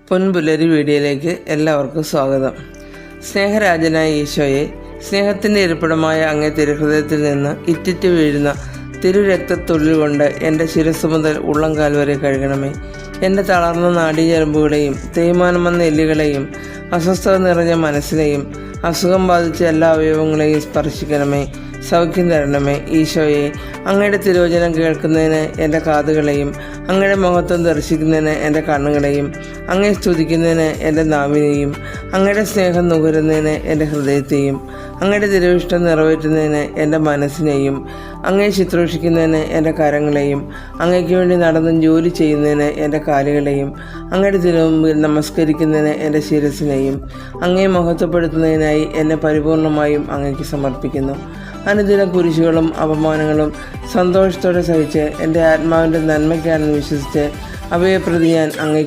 പൊൻപുലരി വീഡിയോയിലേക്ക് എല്ലാവർക്കും സ്വാഗതം. സ്നേഹരാജനായ ഈശോയെ, സ്നേഹത്തിൻ്റെ ഇരിപ്പിടമായ അങ്ങേ തിരുഹൃദയത്തിൽ നിന്ന് ഇറ്റിറ്റ് വീഴുന്ന തിരുരക്തത്തുള്ളിൽ കൊണ്ട് എൻ്റെ ശിരസ് മുതൽ ഉള്ളംകാൽ വരെ കഴുകണമേ. എൻ്റെ തളർന്ന നാഡീഞരമ്പുകളെയും തേയ്മാനം വന്ന എല്ലുകളെയും അസ്വസ്ഥത നിറഞ്ഞ മനസ്സിനെയും അസുഖം ബാധിച്ച എല്ലാ അവയവങ്ങളെയും സ്പർശിക്കണമേ. സൗഖ്യം തരണമേ. ഈശോയെ, അങ്ങയുടെ തിരുവചനം കേൾക്കുന്നതിന് എൻ്റെ കാതുകളെയും അങ്ങയുടെ മഹത്വം ദർശിക്കുന്നതിന് എൻ്റെ കണ്ണുകളെയും അങ്ങയെ സ്തുതിക്കുന്നതിന് എൻ്റെ നാവിനെയും അങ്ങയുടെ സ്നേഹം നുകരുന്നതിന് എൻ്റെ ഹൃദയത്തെയും അങ്ങയുടെ തിരുവിഷ്ടം നിറവേറ്റുന്നതിന് എൻ്റെ മനസ്സിനെയും അങ്ങയെ ശുശ്രൂഷിക്കുന്നതിന് എൻ്റെ കരങ്ങളെയും അങ്ങയ്ക്ക് വേണ്ടി നടന്നും ജോലി ചെയ്യുന്നതിന് എൻ്റെ കാലുകളെയും അങ്ങയുടെ തിരുമുമ്പിൽ നമസ്കരിക്കുന്നതിന് എൻ്റെ ശിരസിനെയും അങ്ങയെ മഹത്വപ്പെടുത്തുന്നതിനായി എന്നെ പരിപൂർണമായും അങ്ങയ്ക്ക് സമർപ്പിക്കുന്നു. അനുദിന കുരിശുകളും അപമാനങ്ങളും സന്തോഷത്തോടെ സഹിച്ച് എൻ്റെ ആത്മാവിൻ്റെ നന്മയ്ക്കാണെന്ന് വിശ്വസിച്ച് അവയെ പ്രതി ഞാൻ അങ്ങയ്ക്ക്